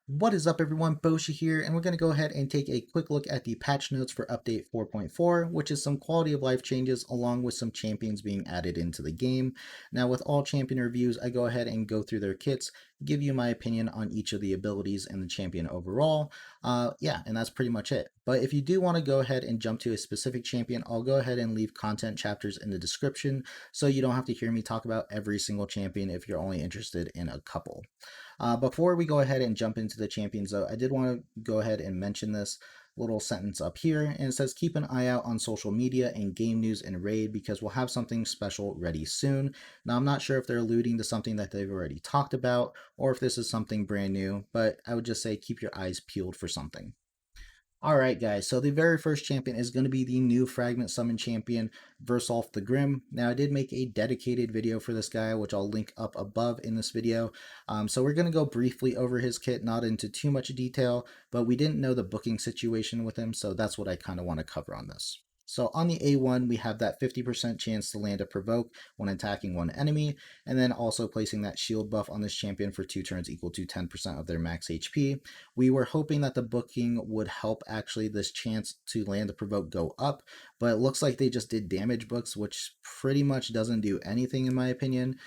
What is up, everyone? Bosha here, and we're going to go ahead and take a quick look at the patch notes for update 4.4, which is some quality of life changes along with some champions being added into the game. Now, with all champion reviews, I go ahead and go through their kits, give you my opinion on each of the abilities and the champion overall. Yeah, and that's pretty much it. But if you do want to go ahead and jump to a specific champion, I'll go ahead and leave content chapters in the description so you don't have to hear me talk about every single champion if you're only interested in a couple. Before we go ahead and jump into the champions, though, I did want to go ahead and mention this little sentence up here, and it says keep an eye out on social media and game news and raid because we'll have something special ready soon. Now, I'm not sure if they're alluding to something that they've already talked about or if this is something brand new, but I would just say keep your eyes peeled for something. All right, guys, so the very first champion is going to be the new Fragment Summon champion, Versulf the Grim. Now, I did make a dedicated video for this guy, which I'll link up above in this video. So we're going to go briefly over his kit, not into too much detail, but we didn't know the booking situation with him, so that's what I kind of want to cover on this. So on the A1, we have that 50% chance to land a provoke when attacking one enemy, and then also placing that shield buff on this champion for 2 turns equal to 10% of their max HP. We were hoping that the booking would help actually this chance to land the provoke go up, but it looks like they just did damage books, which pretty much doesn't do anything in my opinion.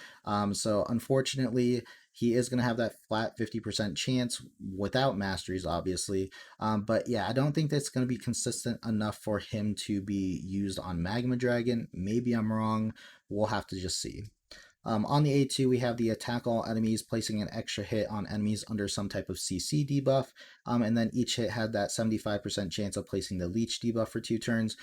So unfortunately, he is going to have that flat 50% chance without masteries, obviously. But yeah, I don't think that's going to be consistent enough for him to be used on Magma Dragon. Maybe I'm wrong. We'll have to just see. On the A2, we have the attack all enemies, placing an extra hit on enemies under some type of CC debuff, and then each hit had that 75% chance of placing the leech debuff for 2 turns.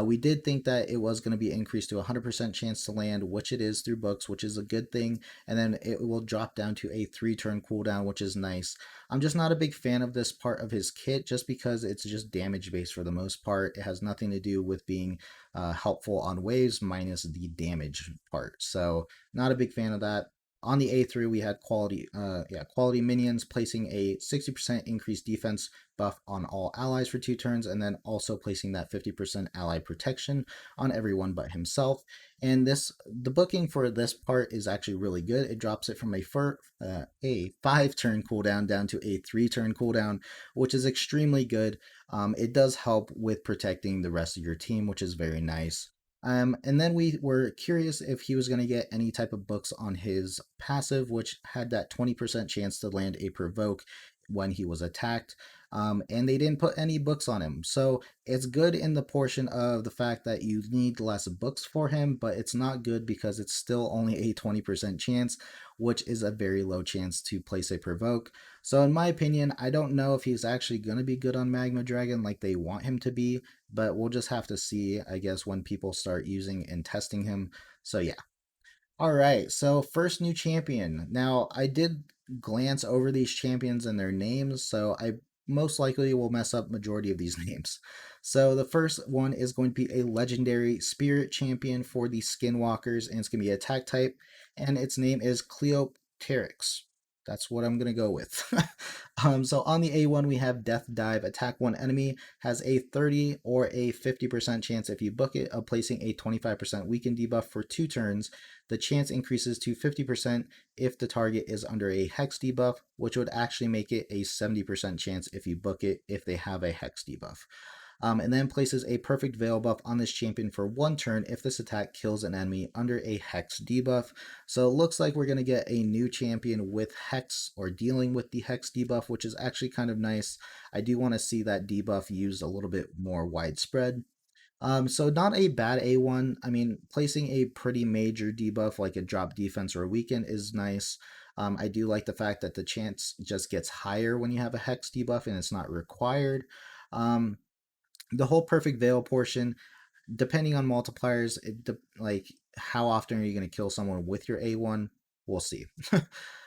We did think that it was going to be increased to 100% chance to land, which it is through books, which is a good thing, and then it will drop down to a 3-turn cooldown, which is nice. I'm just not a big fan of this part of his kit just because it's just damage based for the most part. It has nothing to do with being helpful on waves minus the damage part. So not a big fan of that. On the A3, we had quality minions, placing a 60% increased defense buff on all allies for 2 turns, and then also placing that 50% ally protection on everyone but himself. And the booking for this part is actually really good. It drops it from a 5-turn cooldown down to a 3-turn cooldown, which is extremely good. It does help with protecting the rest of your team, which is very nice. And then we were curious if he was going to get any type of books on his passive, which had that 20% chance to land a provoke when he was attacked. And they didn't put any books on him. So it's good in the portion of the fact that you need less books for him, but it's not good because it's still only a 20% chance, which is a very low chance to place a provoke. So in my opinion, I don't know if he's actually going to be good on Magma Dragon like they want him to be, but we'll just have to see, I guess, when people start using and testing him. So yeah. All right, so first new champion. Now, I did glance over these champions and their names, so I most likely will mess up majority of these names. So the first one is going to be a legendary spirit champion for the Skinwalkers, and it's going to be attack type, and its name is Cleopterix. That's what I'm going to go with. So on the A1, we have Death Dive. Attack one enemy, has a 30 or a 50% chance if you book it of placing a 25% weaken debuff for 2 turns. The chance increases to 50% if the target is under a hex debuff, which would actually make it a 70% chance if you book it if they have a hex debuff. And then places a perfect veil buff on this champion for 1 turn if this attack kills an enemy under a hex debuff. So it looks like we're going to get a new champion with hex or dealing with the hex debuff, which is actually kind of nice. I do want to see that debuff used a little bit more widespread. So not a bad A1. I mean, placing a pretty major debuff like a drop defense or a weaken is nice. I do like the fact that the chance just gets higher when you have a hex debuff and it's not required. Um, the whole perfect veil portion, depending on multipliers, like how often are you going to kill someone with your A1? We'll see.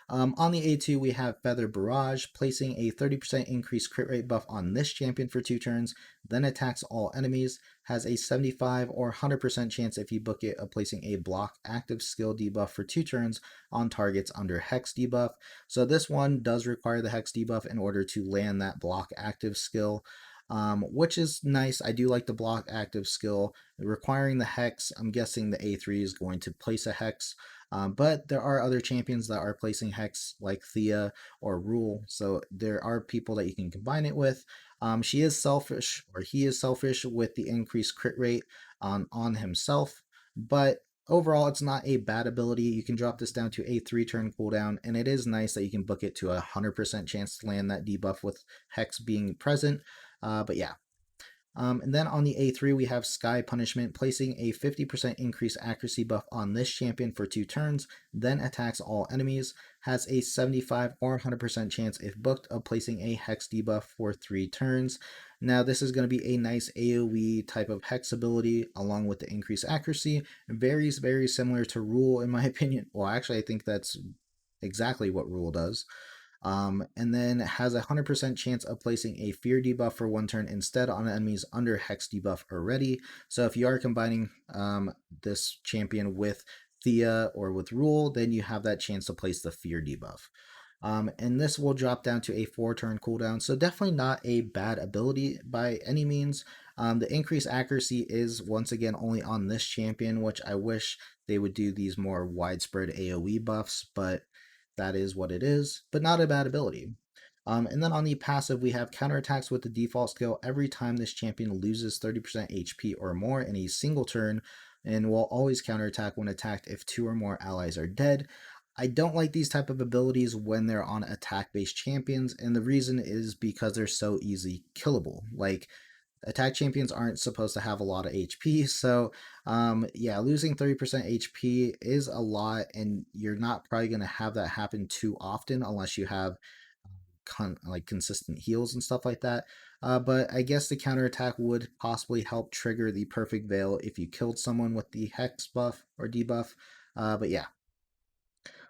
On the A2, we have Feather Barrage, placing a 30% increased crit rate buff on this champion for 2 turns, then attacks all enemies, has a 75 or 100% chance if you book it of placing a block active skill debuff for 2 turns on targets under Hex debuff. So this one does require the Hex debuff in order to land that block active skill. which is nice. I do like the block active skill. Requiring the Hex, I'm guessing the A3 is going to place a Hex, but there are other champions that are placing Hex, like Thea or Rule, so there are people that you can combine it with. She is selfish, or he is selfish with the increased crit rate on himself, but overall, it's not a bad ability. You can drop this down to a 3-turn cooldown, and it is nice that you can book it to a 100% chance to land that debuff with Hex being present. But yeah. And then on the A3, we have Sky Punishment, placing a 50% increased accuracy buff on this champion for 2 turns, then attacks all enemies. Has a 75 or 100% chance, if booked, of placing a Hex debuff for 3 turns. Now, this is going to be a nice AoE type of Hex ability, along with the increased accuracy. Very similar to Rule, in my opinion. Well, actually, I think that's exactly what Rule does. And then has a 100% chance of placing a fear debuff for 1 turn instead on enemies under Hex debuff already. So if you are combining this champion with Thea or with Rule, then you have that chance to place the fear debuff. And this will drop down to a 4-turn cooldown, so definitely not a bad ability by any means. The increased accuracy is once again only on this champion, which I wish they would do these more widespread AoE buffs, but that is what it is, but not a bad ability. And then on the passive, we have counterattacks with the default skill every time this champion loses 30% HP or more in a single turn, and will always counterattack when attacked if 2 or more allies are dead. I don't like these type of abilities when they're on attack-based champions, and the reason is because they're so easy killable. Like, attack champions aren't supposed to have a lot of HP, so yeah, losing 30% HP is a lot, and you're not probably going to have that happen too often unless you have like consistent heals and stuff like that. But I guess the counterattack would possibly help trigger the perfect veil if you killed someone with the Hex buff or debuff. But yeah,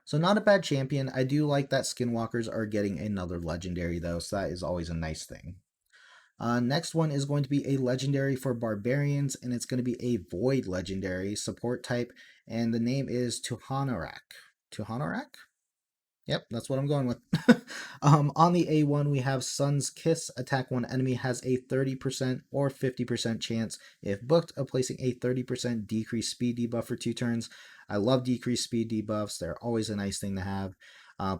so not a bad champion. I do like that Skinwalkers are getting another legendary though, so that is always a nice thing. Next one is going to be a legendary for barbarians, and it's going to be a void legendary support type, and the name is Tuhanarak. Tuhanarak? Yep, that's what I'm going with. On the A1, we have Sun's Kiss. Attack one enemy has a 30% or 50% chance, if booked, of placing a 30% decreased speed debuff for 2 turns. I love decreased speed debuffs. They're always a nice thing to have.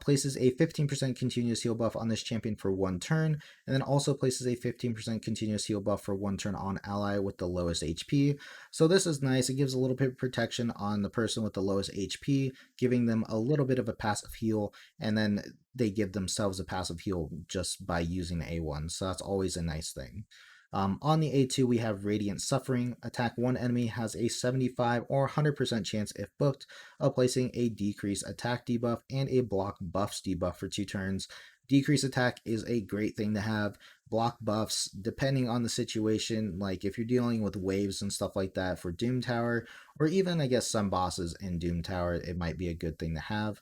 Places a 15% continuous heal buff on this champion for 1 turn, and then also places a 15% continuous heal buff for 1 turn on ally with the lowest HP. So this is nice. It gives a little bit of protection on the person with the lowest HP, giving them a little bit of a passive heal, and then they give themselves a passive heal just by using the A1. So that's always a nice thing. On the A2, we have Radiant Suffering. Attack one enemy has a 75 or 100% chance, if booked, of placing a decrease attack debuff and a block buffs debuff for 2 turns. Decrease attack is a great thing to have. Block buffs, depending on the situation, like if you're dealing with waves and stuff like that for Doom Tower, or even I guess some bosses in Doom Tower, it might be a good thing to have.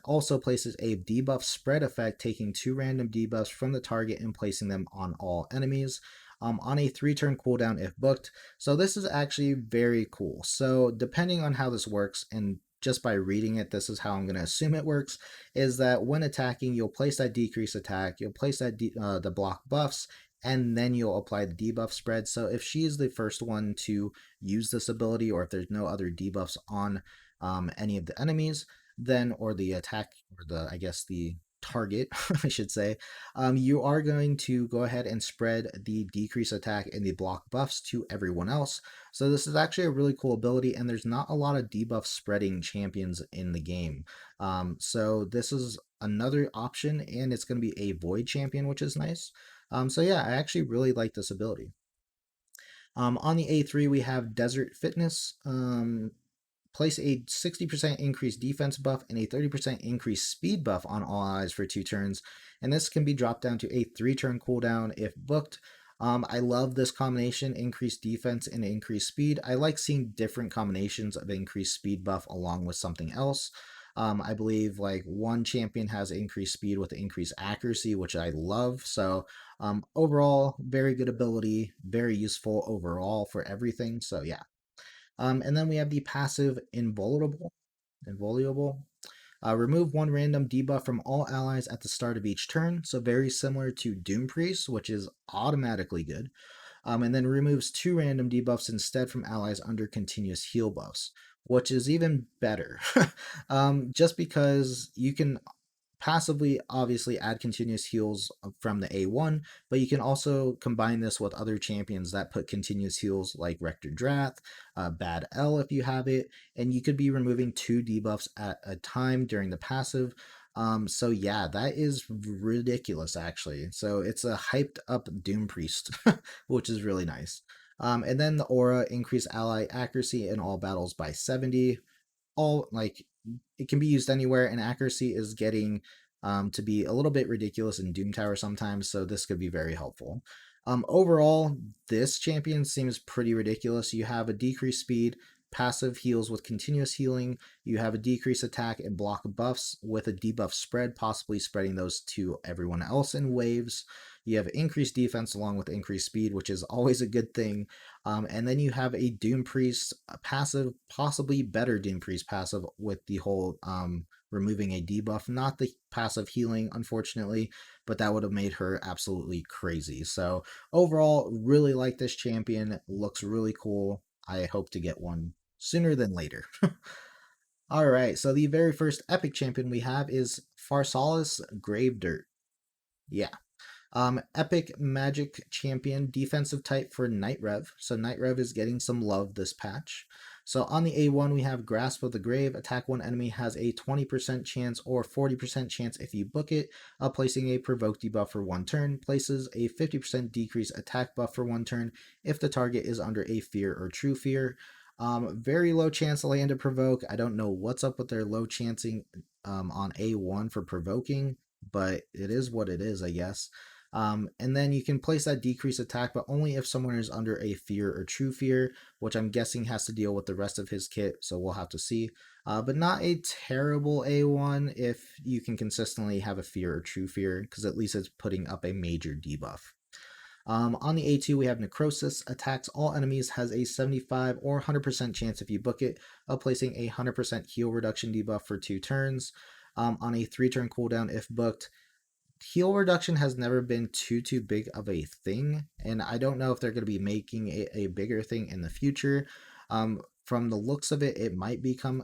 Also places a debuff spread effect, taking 2 random debuffs from the target and placing them on all enemies. On a 3-turn cooldown if booked. So this is actually very cool. So depending on how this works, and just by reading it, this is how I'm going to assume it works, is that when attacking, you'll place that decrease attack, you'll place that the block buffs, and then you'll apply the debuff spread. So if she's the first one to use this ability, or if there's no other debuffs on any of the enemies, then, or the attack, or the, I guess, the target, I should say, you are going to go ahead and spread the decrease attack and the block buffs to everyone else. So this is actually a really cool ability, and there's not a lot of debuff spreading champions in the game. So this is another option, and it's going to be a void champion, which is nice. So yeah, I actually really like this ability. On the A3, we have Desert Fitness. Place a 60% increased defense buff and a 30% increased speed buff on all allies for 2 turns, and this can be dropped down to a 3-turn cooldown if booked. I love this combination, increased defense and increased speed. I like seeing different combinations of increased speed buff along with something else. I believe like one champion has increased speed with increased accuracy, which I love. So overall, very good ability, very useful overall for everything. So yeah. And then we have the passive Invulnerable. Invulnerable. Remove one random debuff from all allies at the start of each turn, so very similar to Doom Priest, which is automatically good. And then removes two random debuffs instead from allies under continuous heal buffs, which is even better. Just because you can passively obviously add continuous heals from the A1, but you can also combine this with other champions that put continuous heals like Rector Drath, Bad L if you have it, and you could be removing two debuffs at a time during the passive. So yeah, that is ridiculous actually. So it's a hyped up Doom Priest, which is really nice. And then the aura increase ally accuracy in all battles by 70. All like it can be used anywhere, and accuracy is getting to be a little bit ridiculous in Doom Tower sometimes, so this could be very helpful. Overall, this champion seems pretty ridiculous. You have a decreased speed, passive heals with continuous healing. You have a decreased attack and block buffs with a debuff spread, possibly spreading those to everyone else in waves. You have increased defense along with increased speed, which is always a good thing. And then you have a Doom Priest passive, possibly better Doom Priest passive with the whole removing a debuff, not the passive healing, unfortunately, but that would have made her absolutely crazy. So overall, really like this champion. Looks really cool. I hope to get one sooner than later. All right, so the very first epic champion we have is Pharsalas Gravedirt. Yeah, epic magic champion, defensive type for Night Rev. So Night Rev is getting some love this patch. So on the A1, we have Grasp of the Grave. Attack one enemy has a 20% chance or 40% chance if you book it, placing a provoke debuff for one turn. Places a 50% decrease attack buff for one turn if the target is under a fear or true fear. Very low chance to land a provoke. I don't know what's up with their low chancing on A1 for provoking, but it is what it is, I guess. And then you can place that decrease attack, but only if someone is under a fear or true fear, which I'm guessing has to deal with the rest of his kit, so we'll have to see. But not a terrible A1 if you can consistently have a fear or true fear, because at least it's putting up a major debuff. On the A2, we have Necrosis. Attacks all enemies, has a 75 or 100% chance if you book it of placing a 100% heal reduction debuff for 2 turns. On a 3-turn cooldown if booked, heal reduction has never been too big of a thing, and I don't know if they're going to be making it a bigger thing in the future. From the looks of it, it might become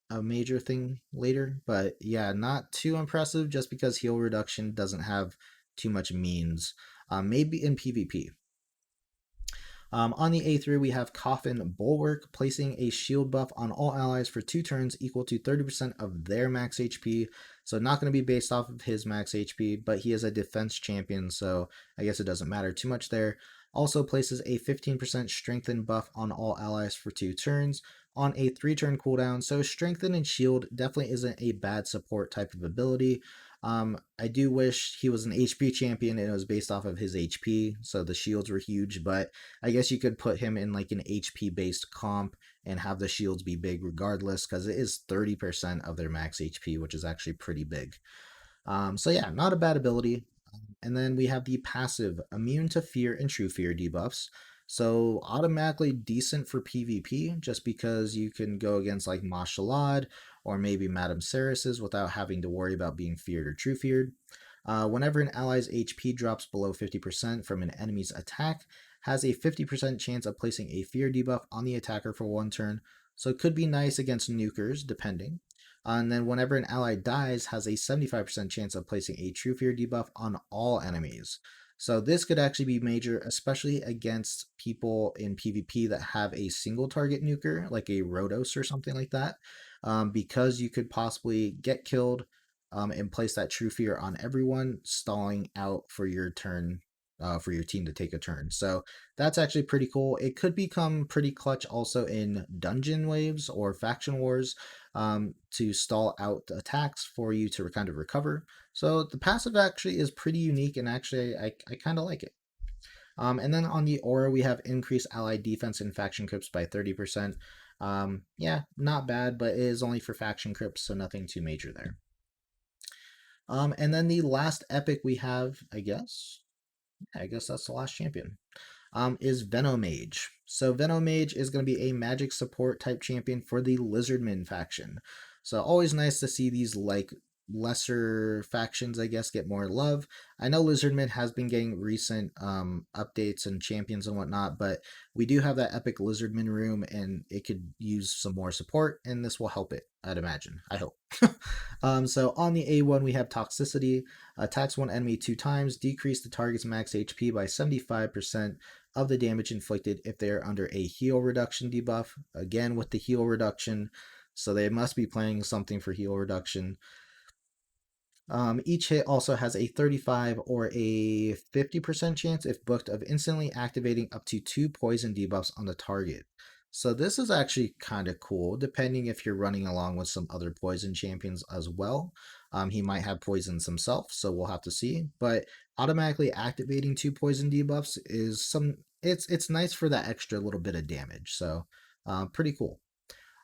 a major thing later, but yeah, not too impressive just because heal reduction doesn't have too much means. Maybe in PvP. On the A3, we have Coffin Bulwark, placing a shield buff on all allies for 2 turns equal to 30% of their max HP. So not going to be based off of his max HP, but he is a defense champion, so I guess it doesn't matter too much there. Also places a 15% strengthen buff on all allies for 2 turns on a 3-turn cooldown. So strengthen and shield definitely isn't a bad support type of ability. I do wish he was an HP champion and it was based off of his HP, so the shields were huge, but I guess you could put him in like an HP based comp and have the shields be big regardless, because it is 30% of their max HP, which is actually pretty big. So yeah, not a bad ability. And then we have the passive, immune to fear and true fear debuffs. So automatically decent for PvP, just because you can go against like Mashalad or maybe Madame Ceres's without having to worry about being feared or true feared. Whenever an ally's HP drops below 50% from an enemy's attack, has a 50% chance of placing a fear debuff on the attacker for one turn, so it could be nice against nukers, depending. And then whenever an ally dies, has a 75% chance of placing a true fear debuff on all enemies. So this could actually be major, especially against people in PvP that have a single target nuker, like a Rhodos or something like that, because you could possibly get killed and place that true fear on everyone, stalling out for your turn, for your team to take a turn. So that's actually pretty cool. It could become pretty clutch also in dungeon waves or faction wars, to stall out attacks for you to kind of recover. So the passive actually is pretty unique, and actually I kind of like it. And then on the aura, we have increased allied defense in faction crypts by 30%. Yeah, not bad, but it is only for faction crypts, so nothing too major there. And then the last epic we have, I guess that's the last champion, is Venomage. So Venomage is going to be a magic support type champion for the Lizardman faction. So always nice to see these like lesser factions, I guess, get more love. I know Lizardman has been getting recent updates and champions and whatnot, but we do have that epic Lizardman room, and it could use some more support, and this will help it, I'd imagine. I hope. So on the A1, we have Toxicity. Attacks one enemy 2 times, decrease the target's max HP by 75% of the damage inflicted if they are under a heal reduction debuff. Again, with the heal reduction, so they must be playing something for heal reduction. Each hit also has a 35 or a 50% chance, if booked, of instantly activating up to 2 poison debuffs on the target. So this is actually kind of cool, depending if you're running along with some other poison champions as well. He might have poisons himself, so we'll have to see. But automatically activating 2 poison debuffs is it's nice for that extra little bit of damage. So pretty cool.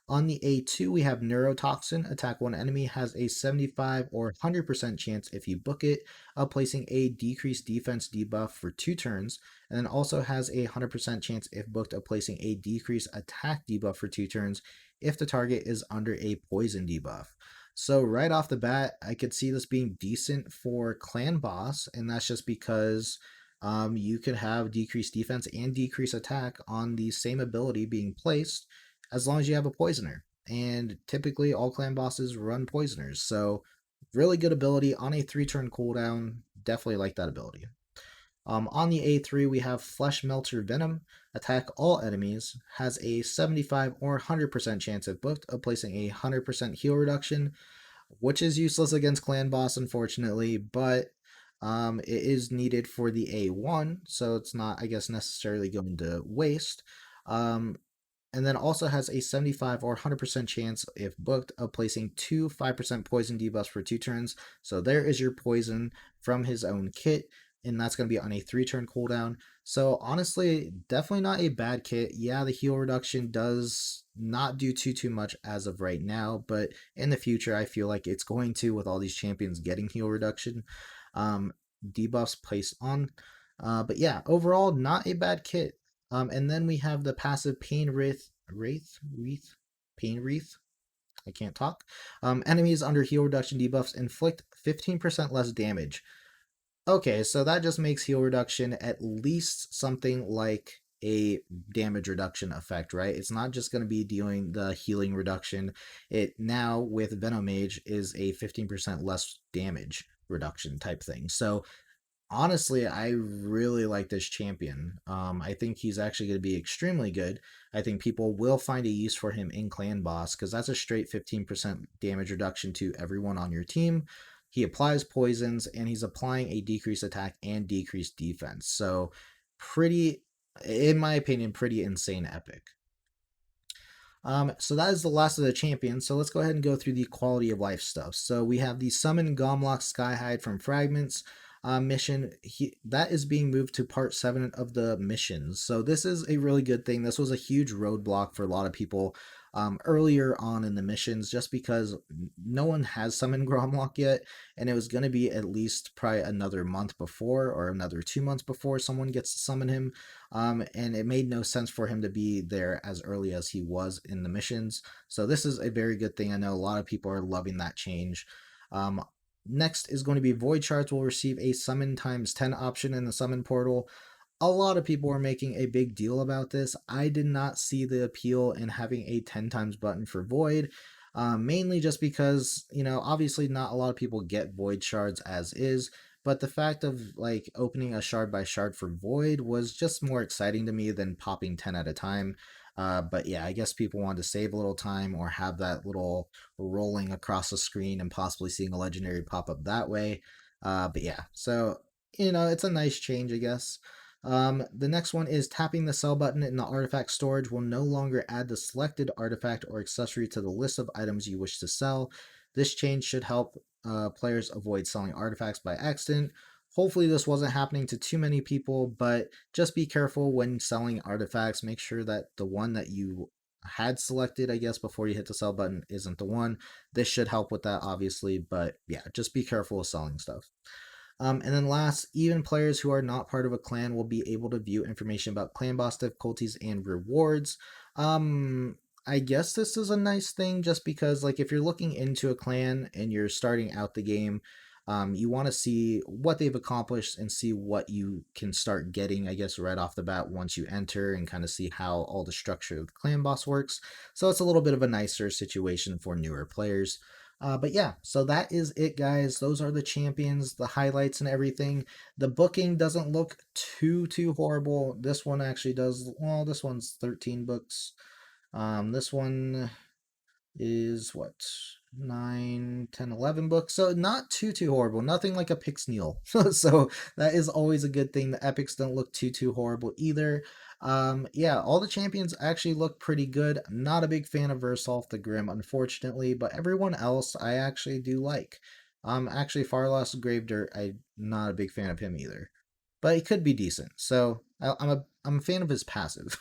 On the A2, we have Neurotoxin. Attack one enemy, has a 75 or 100% chance, if you book it, of placing a decreased defense debuff for 2 turns, and then also has a 100% chance, if booked, of placing a decreased attack debuff for 2 turns if the target is under a poison debuff. So right off the bat, I could see this being decent for clan boss, and that's just because you could have decreased defense and decreased attack on the same ability being placed, as long as you have a poisoner. And typically, all clan bosses run poisoners. So, really good ability on a 3 turn cooldown. Definitely like that ability. On the A3, we have Flesh Melter Venom. Attack all enemies. Has a 75 or 100% chance, if booked, of placing a 100% heal reduction, which is useless against clan boss, unfortunately, but it is needed for the A1, so it's not, I guess, necessarily going to waste. And then also has a 75 or 100% chance, if booked, of placing 5% poison debuffs for 2 turns. So there is your poison from his own kit, and that's going to be on a 3 turn cooldown. So honestly, definitely not a bad kit. Yeah, the heal reduction does not do too much as of right now, but in the future, I feel like it's going to, with all these champions getting heal reduction debuffs placed on. But yeah, overall, not a bad kit. And then we have the passive Pain Wreath. I can't talk. Enemies under heal reduction debuffs inflict 15% less damage. Okay, so that just makes heal reduction at least something like a damage reduction effect, right? It's not just going to be doing the healing reduction. It now, with Venomage, is a 15% less damage reduction type thing. So honestly, I really like this champion. I think he's actually going to be extremely good. I think people will find a use for him in Clan Boss, because that's a straight 15% damage reduction to everyone on your team. He applies poisons, and he's applying a decreased attack and decreased defense. So, pretty, in my opinion, pretty insane epic. So that is the last of the champions. So let's go ahead and go through the quality of life stuff. So we have the Summon Gomlock Skyhide from Fragments mission. That is being moved to part 7 of the missions. So this is a really good thing. This was a huge roadblock for a lot of people earlier on in the missions, just because no one has summoned Gromlock yet, and it was going to be at least probably another month before, or another 2 months before someone gets to summon him. And it made no sense for him to be there as early as he was in the missions. So this is a very good thing. I know a lot of people are loving that change. Next is going to be Void Shards will receive a summon times 10 option in the summon portal. A lot of people are making a big deal about this. I did not see the appeal in having a 10 times button for Void. Mainly just because, obviously not a lot of people get Void Shards as is, but the fact of like opening a shard by shard for Void was just more exciting to me than popping 10 at a time. But yeah, I guess people wanted to save a little time, or have that little rolling across the screen and possibly seeing a legendary pop up that way. But yeah, so it's a nice change, I guess. The next one is tapping the sell button in the artifact storage will no longer add the selected artifact or accessory to the list of items you wish to sell. This change should help players avoid selling artifacts by accident. Hopefully this wasn't happening to too many people, but just be careful when selling artifacts. Make sure that the one that you had selected, I guess, before you hit the sell button isn't the one. This should help with that, obviously, but yeah, just be careful with selling stuff. And then last, even players who are not part of a clan will be able to view information about clan boss difficulties and rewards. I guess this is a nice thing just because, like, if you're looking into a clan and you're starting out the game, you want to see what they've accomplished and see what you can start getting, I guess, right off the bat once you enter and kind of see how all the structure of the clan boss works. So it's a little bit of a nicer situation for newer players. But yeah, so that is it, guys. Those are the champions, the highlights, and everything. The booking doesn't look too horrible. This one actually does. Well, this one's 13 books. This one is what, 9, 10, 11 books, so not too horrible, nothing like a Pixneal. So that is always a good thing. The epics don't look too horrible either. Yeah, all the champions actually look pretty good. I'm not a big fan of Versulf the Grim, unfortunately, but everyone else I actually do like. Actually, Pharsalas Gravedirt, I'm not a big fan of him either, but he could be decent. So I'm a fan of his passive.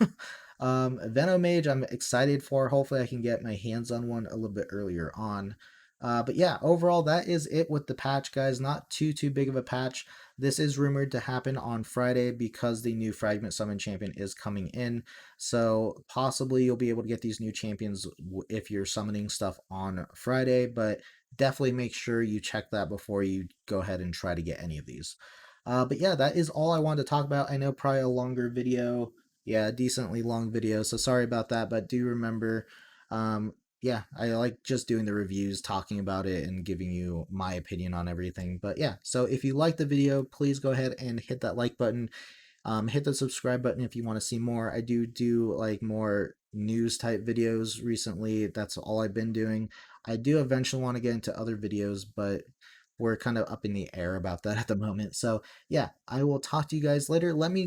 Venomage, I'm excited for. Hopefully, I can get my hands on one a little bit earlier on. But yeah, overall, that is it with the patch, guys. Not too big of a patch. This is rumored to happen on Friday because the new Fragment Summon champion is coming in. So possibly you'll be able to get these new champions if you're summoning stuff on Friday. But definitely make sure you check that before you go ahead and try to get any of these. But yeah, that is all I wanted to talk about. I know probably a longer video, yeah, decently long video, so sorry about that, but do remember, yeah, I like just doing the reviews, talking about it, and giving you my opinion on everything. But yeah, so if you like the video, please go ahead and hit that like button. Hit the subscribe button if you want to see more. I do like more news type videos recently. That's all I've been doing. I do eventually want to get into other videos, but we're kind of up in the air about that at the moment. So yeah, I will talk to you guys later. Let me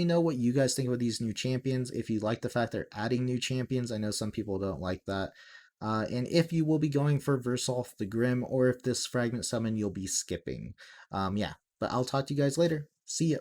know what you guys think of these new champions. If you like the fact they're adding new champions, I know some people don't like that. And if you will be going for Versulf the Grim, or if this fragment summon you'll be skipping. Yeah, but I'll talk to you guys later. See ya.